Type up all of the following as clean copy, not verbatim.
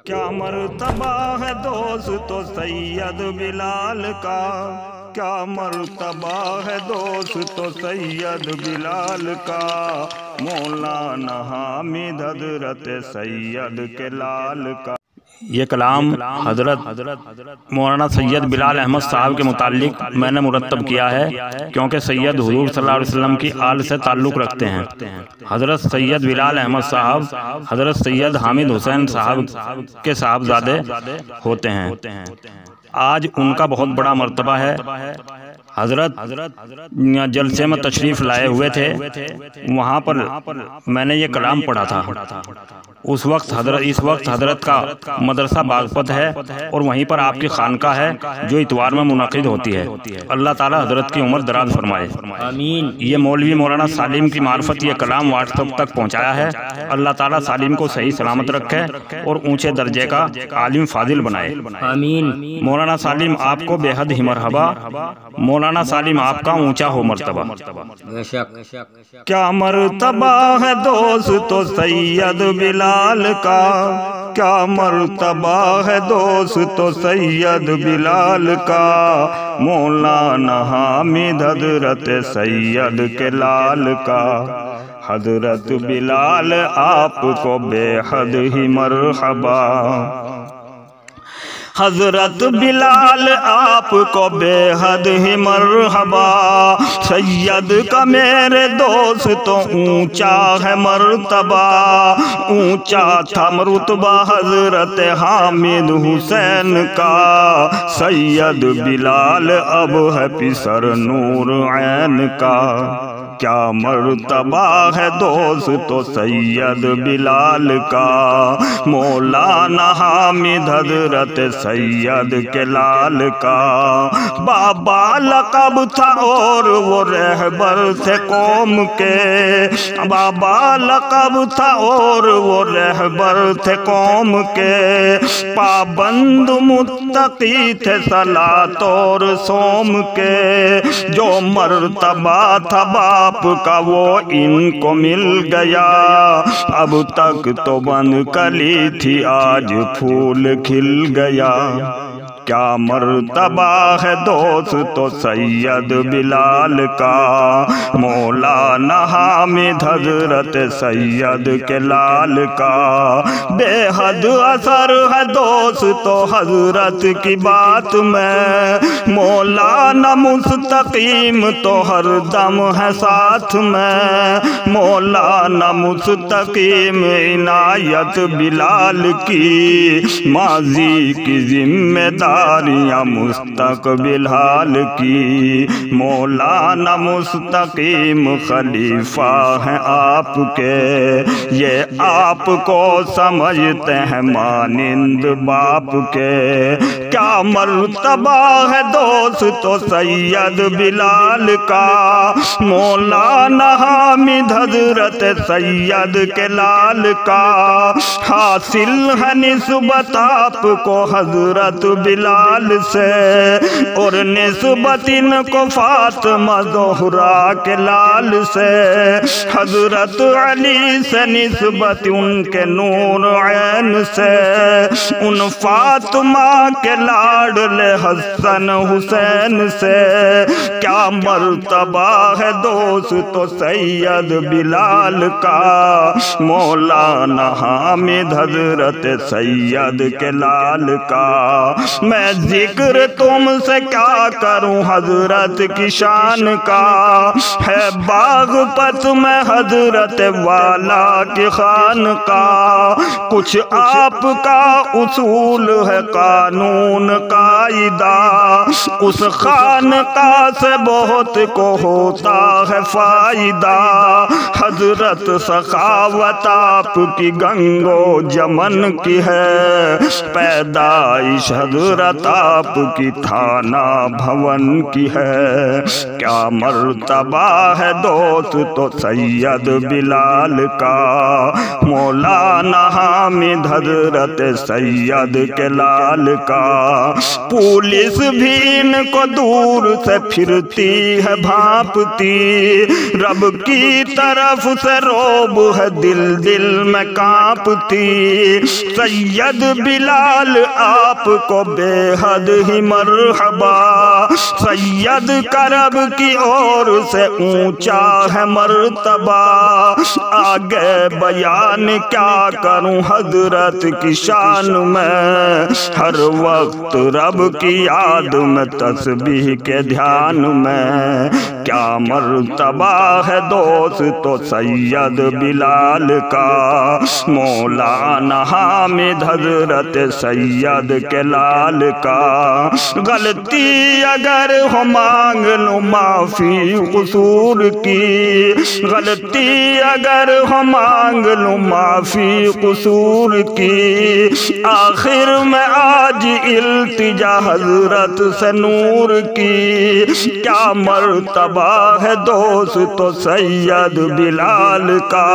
क्या मर्तबा है दोस्तों सैयद बिलाल का, क्या मर्तबा है दोस्तों सैयद बिलाल का। मौलाना हामिद हजरत सैयद के लाल का। ये कलाम हजरत मौलाना सैयद बिलाल अहमद साहब के मुतालिक मैंने मुरत्तब किया है, क्योंकि सैयद हुजूर सल्लल्लाहु अलैहि वसल्लम की आल से ताल्लुक़ रखते हैं। हजरत सैयद बिलाल अहमद साहब हजरत सैयद हामिद हुसैन साहब के साहबजादे होते हैं। आज उनका बहुत बड़ा मर्तबा है। हजरत जलसे में तशरीफ़ लाए हुए थे, वहाँ पर मैंने ये कलाम पढ़ा था। उस वक्त इस वक्त हजरत का मदरसा बागपत है और वहीं पर आपकी खानका है जो इतवार में मुनक़िद होती है। अल्लाह ताला हजरत की उम्र दराज फरमाए, आमीन। ये मौलवी मौलाना सालिम की मार्फत ये कलाम व्हाट्सएप तक पहुँचाया है। अल्लाह ताला सालिम को सही सलामत रखे और ऊँचे दर्जे का आलिम फाजिल बनाए, आमीन। मौलाना सालिम आपको बेहद ही मरहबा, मौलाना सालिम आपका ऊंचा हो मर्तबा। क्या मर्तबा है दोस्तों सैयद बिलाल का, क्या मर्तबा है दोस्तों सैयद बिलाल का। मौलाना हामिद हजरत सैयद के लाल का। हजरत बिलाल आपको बेहद ही मरहबा, हजरत बिलाल आपको बेहद ही मरहबा। सैयद का मेरे दोस्तों ऊंचा है मर्तबा, ऊंचा था मर्तबा हजरत हामिद हुसैन का। सैयद बिलाल अब है पिसर नूर ऐन का। क्या मर्तबा है दोस्तों सैयद बिलाल का। मौलाना हामिद हजरत सैयद के लाल का। बाबा लक़ब था और वो रहबर थे कौम के, बाबा लक़ब था और वो रहबर थे कौम के। पाबंद मुत्तकी थे सलात और सोम के। जो मर्तबा था बाप का वो इनको मिल गया, अब तक तो बंद कली थी आज फूल खिल गया। क्या मर्तबा है दोस्तों सैयद बिलाल का। मौलाना हामिद हजरत सैयद के लाल का। बेहद असर है दोस्तों हजरत की बात में। मौलाना मुस्तकीम तो हर दम है साथ में। मौलाना मुस्तकीम इनायत बिलाल की, माजी की जिम्मेदार मुस्तकबिल हाल की। मौलाना मुस्तकीम खलीफा हैं आपके, ये आपको समझते हैं मानिंद बाप के। क्या मर्तबा है दोस्तों सैयद बिलाल का। मौलाना हामिद हजरत सैयद के लाल का। हासिल है निस्बत आपको हजरत बिलाल से, और निस्बत इनको फातिमा ज़ोहरा के लाल से। हजरत अली से निस्बत उनके नूर ऐन से। उन फातिमा के लाडले हसन हुसैन से। क्या मर्तबा है दोस्तों सैयद बिलाल का। मौलाना हामिद हजरत सैयद के लाल का। मैं जिक्र तुमसे क्या करूं हजरत की शान का। है बागपत में हजरत वाला की खान का। कुछ आपका उसूल है कानून कायदा, उस खान का से बहुत को होता है फायदा। हजरत सखावत आपकी गंगो जमन की है, पैदाइश हजरत हजरत आपकी थाना भवन की है। क्या मर्तबा है दोस्त तो सैयद बिलाल का, मौलाना हामिद हजरत सैयद के लाल का। पुलिस भी इनको दूर से फिरती है भांपती, रब की तरफ से रोब है दिल दिल में कांपती। सैयद बिलाल आपको बेहद ही मरहबा, सैयद करब की ओर से ऊंचा है मर्तबा। आगे बयान क्या करूं हजरत की शान में, हर वक्त रब की याद में तस्बीह के ध्यान में। क्या मर्तबा है दोस्त तो सैयद बिलाल का, मौलाना हामिद हजरत सैयद के लाल का। गलती अगर हो मांग लो माफी कसूर की, गलती अगर हो मांग लो माफी कसूर की। आखिर में आज इल्तिजा हजरत से नूर की। क्या मर्तबा है दोस्त तो सैयद बिलाल का,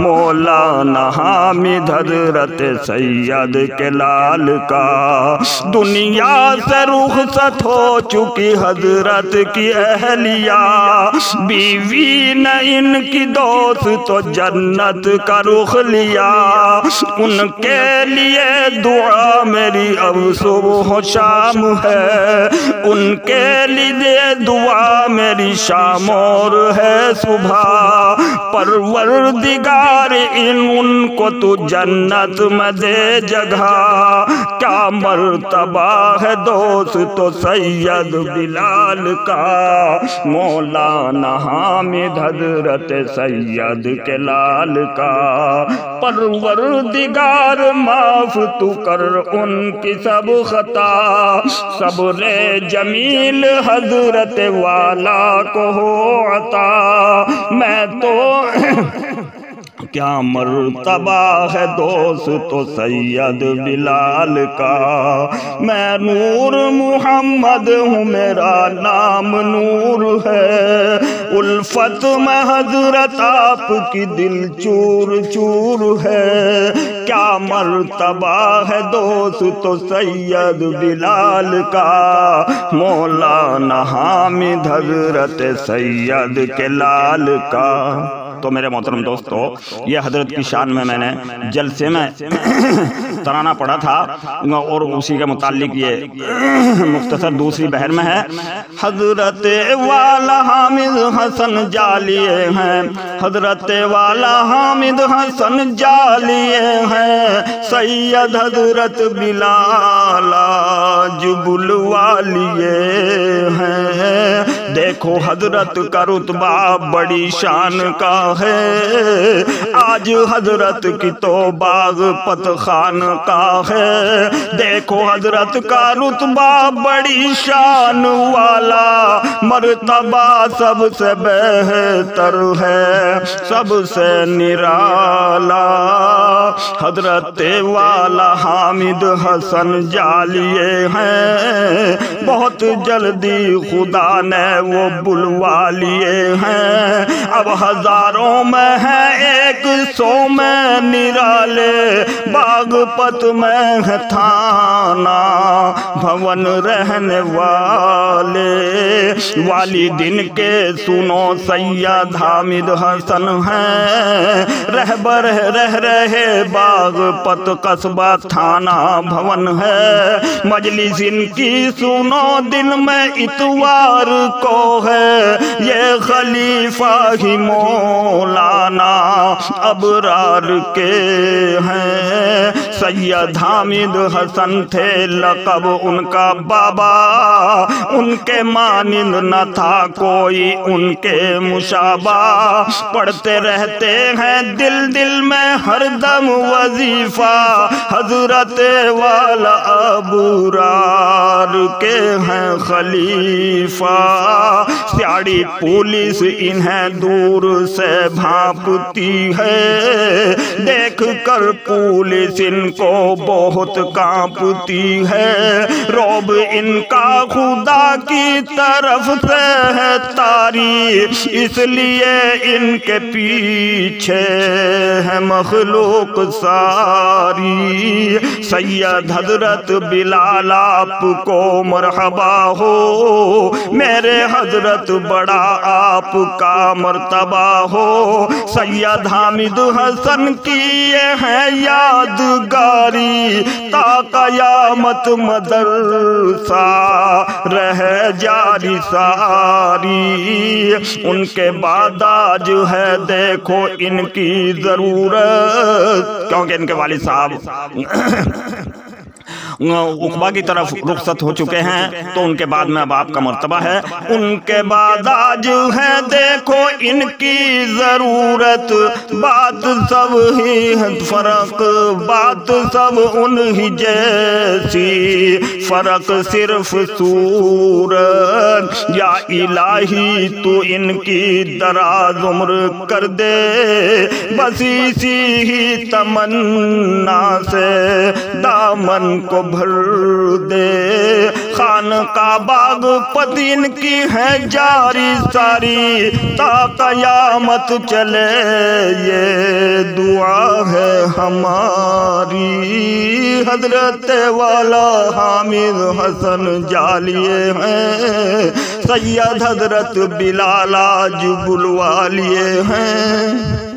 मौलाना हामिद हजरत सैयद के लाल का। दुनिया से रुखसत हो चुकी हजरत की अहलिया, बीवी न इनकी दोस्त तो जन्नत का रुख लिया। उनके लिए दुआ मेरी अब सुबह शाम है, उनके लिए दुआ मेरी शाम और है सुबह। परवरदिगार इन उनको तू जन्नत में दे जगह। क्या मर्तबा है दोस्त तो सैयद बिलाल का, मौलाना हामिद हजरत सैयद के लाल का। परवरदिगार माफ तू कर उनकी सब खता, सब्र जमील हजरत वाला को हो अता। मैं तो क्या मर्तबा है दोस्त तो सैयद बिलाल का, मैं नूर मुहम्मद हूँ मेरा नाम नूर है। उल्फत में हजरत आपकी दिल चूर चूर है। क्या मर्तबा है दोस्त तो सैयद बिलाल का, मौलाना हामिद हजरत सैयद के लाल का। तो मेरे मोहतरम दोस्तों, ये हजरत की शान में मैंने जलसे में तराना पढ़ा था और उसी के मुतालिक ये मुख्तसर दूसरी बहर में है। हजरत वाला हामिद हसन जालिए हैं, हजरत वाला हामिद हसन जालिए हैं। सैयद हजरत बिलाल जुबुल वालिए हैं। देखो हजरत का रुतबा बड़ी शान का है, आज हजरत की तो बाग पतखान का है। देखो हजरत का रुतबा बड़ी शान वाला, मर्तबा सबसे बेहतर है सबसे निराला। हजरत वाला हामिद हसन जालिए हैं, बहुत जल्दी खुदा ने वो बुलवा लिए हैं। अब हजारों में है 100 में निराले, बागपत में है थाना भवन रहने वाले। वाली दिन के सुनो सैयद हामिद हसन हैं, रहबर रह रहे बागपत कस्बा थाना भवन है। मजलिस इनकी सुनो दिन में इतवार को है, ये खलीफा ही मौलाना अबरार के हैं। सैयद हामिद हसन थे लक़ब उनका बाबा, उनके मानिंद न था कोई उनके मुशाबा। पढ़ते रहते हैं दिल दिल में हरदम वजीफा, हजरत वाला अबरार के हैं खलीफा। स्याड़ी पुलिस इन्हें दूर से भांपती है, देख कर पुलिस इन इनको बहुत कांपती है, रौब इनका खुदा की तरफ से है तारी, इसलिए इनके पीछे है मखलूक सारी। सैयद हजरत बिलाल आपको मरहबा हो, मेरे हजरत बड़ा आपका मर्तबा हो। सैयद हामिद हसन की ये है यादगारी, ता कयामत मदरसा रह जारी सारी। उनके बाद आज है देखो इनकी जरूरत, क्योंकि इनके वालिद साहब उकबा की तरफ रुखसत हो चुके हैं, तो उनके बाद में अब आपका मर्तबा है। उनके बाद आज है देखो इनकी जरूरत, बात सब ही फर्क, बात सब उन्हीं जैसी, फर्क सिर्फ सूरत। या इलाही तू इनकी दराज उम्र कर दे, बस इसी ही तमन्ना से दामन को भर दे। खान का बाग पतीन की है जारी सारी, ता कयामत चले ये दुआ है हमारी। हजरत वाला हामिद हसन जालिए हैं, सैयद हजरत बिलाल आज बुलवा लिए हैं।